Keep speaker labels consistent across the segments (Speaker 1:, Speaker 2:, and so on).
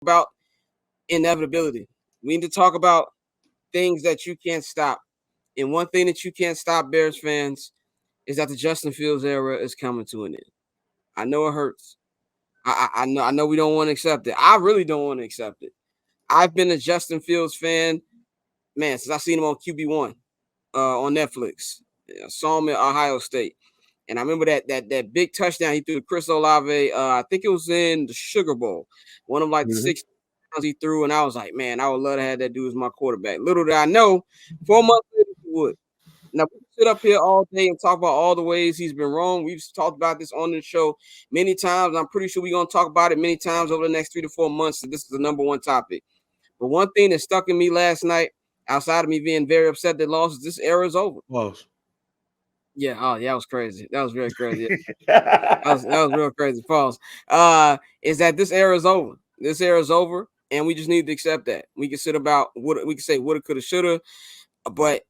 Speaker 1: about inevitability. We need to talk about things that you can't stop. And one thing that you can't stop, Bears fans, is that the Justin Fields era is coming to an end. I know it hurts. I know we don't want to accept it. I really don't want to accept it. I've been a Justin Fields fan, man, since I seen him on QB1 on Netflix. I saw him at Ohio State. And I remember that big touchdown he threw to Chris Olave. I think it was in the Sugar Bowl. One of like the 6 he threw, and I was like, man, I would love to have that dude as my quarterback. Little did I know, 4 months later he would. Now we can sit up here all day and talk about all the ways he's been wrong. We've talked about this on the show many times. I'm pretty sure we're gonna talk about it many times over the next 3 to 4 months. So this is the number one topic. But one thing that stuck in me last night, outside of me being very upset that lost, is this era is over.
Speaker 2: Close.
Speaker 1: Yeah, oh yeah, that was crazy. That was very crazy. that was real crazy. False. Is that this era is over. This era is over, and we just need to accept that. We can sit about what we can say woulda, coulda, shoulda, but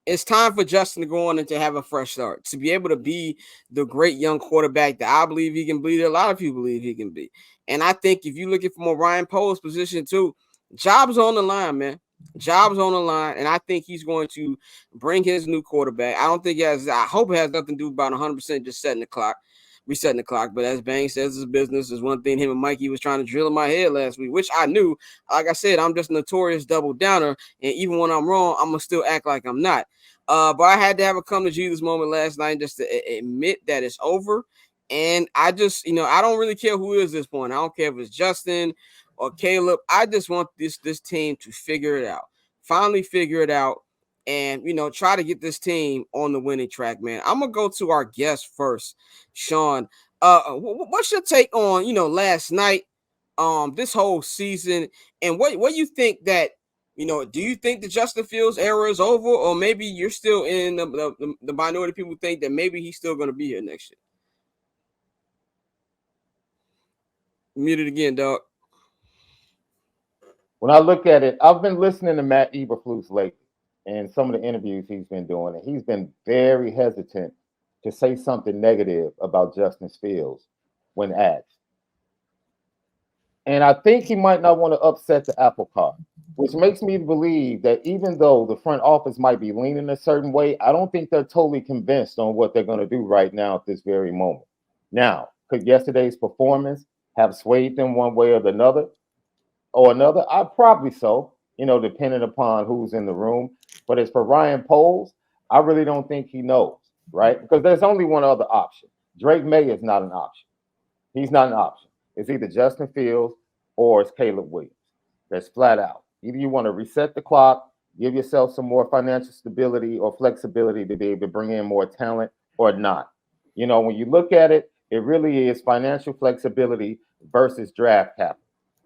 Speaker 1: it's time for Justin to go on and to have a fresh start, to be able to be the great young quarterback that I believe he can be, that a lot of people believe he can be. And I think if you're looking from a Ryan Poles position too, job's on the line, man. Job's on the line, and I think he's going to bring his new quarterback. I don't think it has. I hope it has nothing to do about 100% just setting the clock, resetting the clock. But as Bang says, it's business. Is one thing him and Mikey was trying to drill in my head last week, which I knew. Like I said, I'm just a notorious double downer, and even when I'm wrong, I'm gonna still act like I'm not. But I had to have a come to Jesus moment last night just to admit that it's over. And I just, I don't really care who it is at this point. I don't care if it's Justin or Caleb. I just want this team to figure it out. Finally figure it out and, try to get this team on the winning track, man. I'm going to go to our guest first, Shaun. What's your take on, last night, this whole season, and what you think that, do you think the Justin Fields era is over, or maybe you're still in the minority of people who think that maybe he's still going to be here next year? Muted again, dog.
Speaker 3: When I look at it, I've been listening to Matt Eberflus lately and some of the interviews he's been doing, and he's been very hesitant to say something negative about Justin Fields when asked. And I think he might not want to upset the apple cart, which makes me believe that even though the front office might be leaning a certain way, I don't think they're totally convinced on what they're going to do right now at this very moment. Now, could yesterday's performance have swayed them one way or another? I probably so, depending upon who's in the room. But as for Ryan Poles, I really don't think he knows, right? Because there's only one other option. Drake May is not an option. He's not an option. It's either Justin Fields or it's Caleb Williams. That's flat out. Either you want to reset the clock, give yourself some more financial stability or flexibility to be able to bring in more talent, or not. When you look at it, it really is financial flexibility versus draft capital.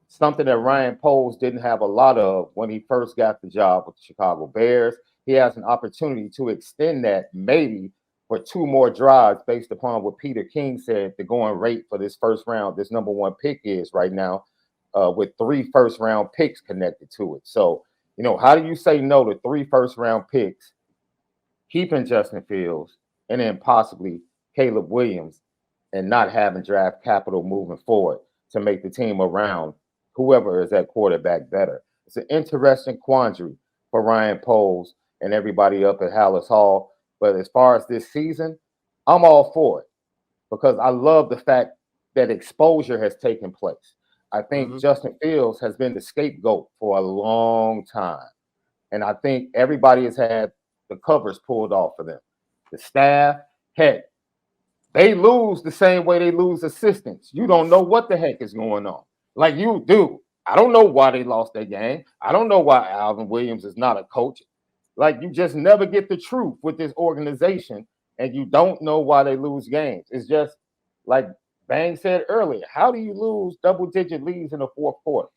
Speaker 3: Something that Ryan Poles didn't have a lot of when he first got the job with the Chicago Bears. He has an opportunity to extend that maybe for 2 more drives based upon what Peter King said the going rate for this first round, this number 1 pick is right now, with 3 first-round picks connected to it. So, how do you say no to 3 first-round picks, keeping Justin Fields, and then possibly Caleb Williams, and not having draft capital moving forward to make the team around whoever is at quarterback better? It's an interesting quandary for Ryan Poles and everybody up at Hallis Hall. But as far as this season, I'm all for it because I love the fact that exposure has taken place. I think Justin Fields has been the scapegoat for a long time. And I think everybody has had the covers pulled off of them. The staff, heck, they lose the same way they lose assistants. You don't know what the heck is going on. Like you do. I don't know why they lost that game. I don't know why Alvin Williams is not a coach. Like you just never get the truth with this organization, and you don't know why they lose games. It's just like Bang said earlier. How do you lose double-digit leads in the fourth quarter?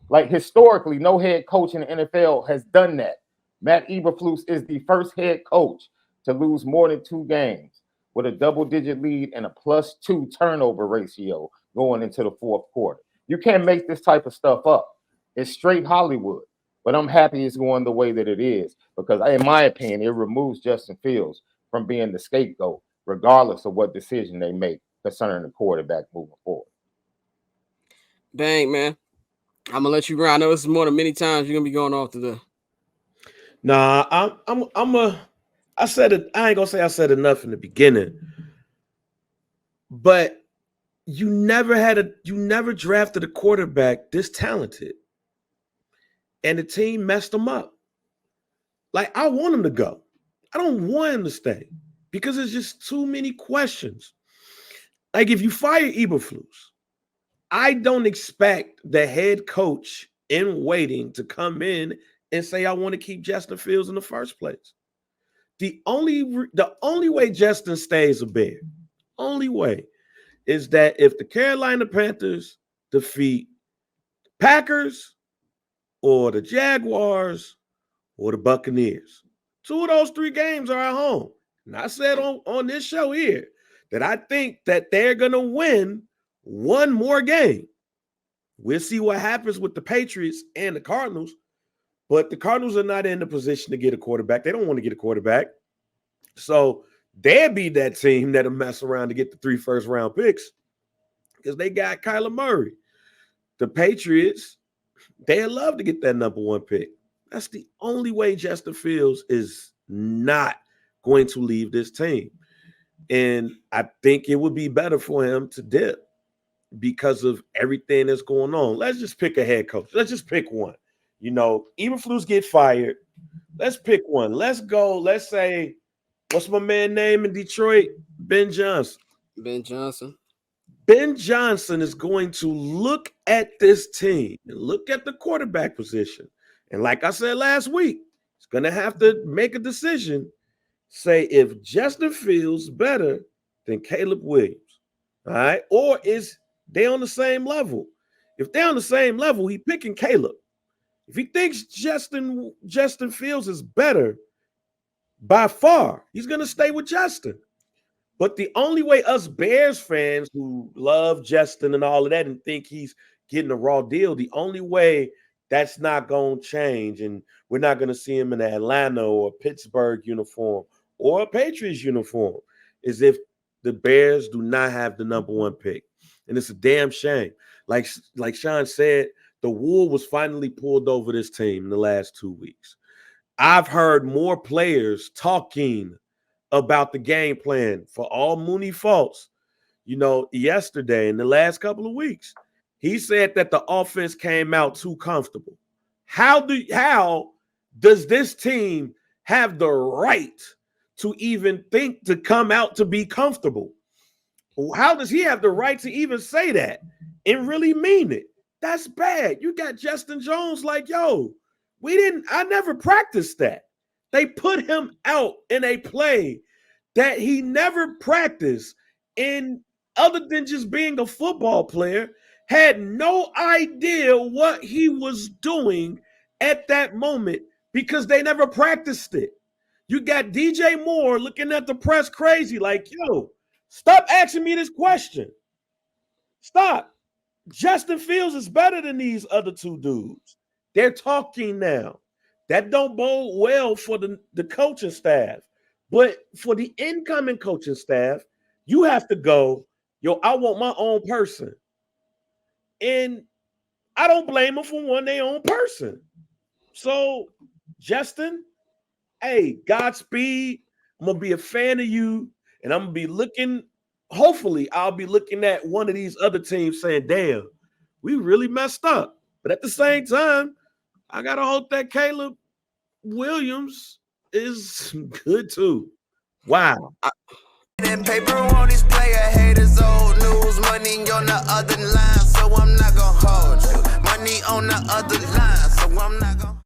Speaker 3: Like historically, no head coach in the NFL has done that. Matt Eberflus is the first head coach to lose more than 2 games with a double-digit lead and a +2 turnover ratio going into the fourth quarter. You can't make this type of stuff up. It's straight Hollywood. But I'm happy it's going the way that it is because, in my opinion, it removes Justin Fields from being the scapegoat, regardless of what decision they make concerning the quarterback moving forward.
Speaker 1: Bang, man. I'm gonna let you run. I know this is more than many times you're gonna be going off today.
Speaker 2: Nah, I said it. I ain't gonna say I said enough in the beginning, but you never drafted a quarterback this talented, and the team messed him up. Like, I want him to go. I don't want him to stay because there's just too many questions. Like, if you fire Eberflus, I don't expect the head coach in waiting to come in and say, I want to keep Justin Fields in the first place. The only way Justin stays a Bear, only way, is that if the Carolina Panthers defeat Packers or the Jaguars or the Buccaneers. 2 of those 3 games are at home. And I said on this show here that I think that they're going to win one more game. We'll see what happens with the Patriots and the Cardinals, but the Cardinals are not in the position to get a quarterback. They don't want to get a quarterback. So they'll be that team that'll mess around to get the 3 first-round picks because they got Kyler Murray. The Patriots, they'd love to get that number 1 pick. That's the only way Justin Fields is not going to leave this team. And I think it would be better for him to dip because of everything that's going on. Let's just pick a head coach. Let's just pick one. You know, Eberflus get fired. Let's pick one. Let's go. Let's say, what's my man name in Detroit? Ben Johnson.
Speaker 1: Ben Johnson.
Speaker 2: Ben Johnson is going to look at this team and look at the quarterback position. And like I said last week, he's going to have to make a decision. Say if Justin Fields better than Caleb Williams, all right? Or is they on the same level? If they're on the same level, he picking Caleb. If he thinks Justin Fields is better by far, he's going to stay with Justin. But the only way us Bears fans who love Justin and all of that and think he's getting a raw deal, the only way that's not going to change, and we're not going to see him in an Atlanta or Pittsburgh uniform or a Patriots uniform, is if the Bears do not have the number 1 pick. And it's a damn shame. Like Shaun said, the wool was finally pulled over this team in the last 2 weeks. I've heard more players talking about the game plan for all Mooney faults, yesterday in the last couple of weeks. He said that the offense came out too comfortable. How does this team have the right to even think to come out to be comfortable? How does he have the right to even say that and really mean it? That's bad. You got Justin Jones like, I never practiced that. They put him out in a play that he never practiced, and other than just being a football player, had no idea what he was doing at that moment because they never practiced it. You got DJ Moore looking at the press crazy like, stop asking me this question. Stop. Justin Fields is better than these other 2 dudes. They're talking now. That don't bode well for the coaching staff. But for the incoming coaching staff, you have to go, I want my own person. And I don't blame them for wanting their own person. So, Justin, hey, Godspeed. I'm going to be a fan of you. And I'm going to be looking, hopefully, I'll be looking at one of these other teams saying, damn, we really messed up. But at the same time, I got to hope that Caleb Williams is good too. Wow.
Speaker 4: That paper on this player haters, old news, money on the other line, so I'm not gonna hold you. Money on the other line, so I'm not gonna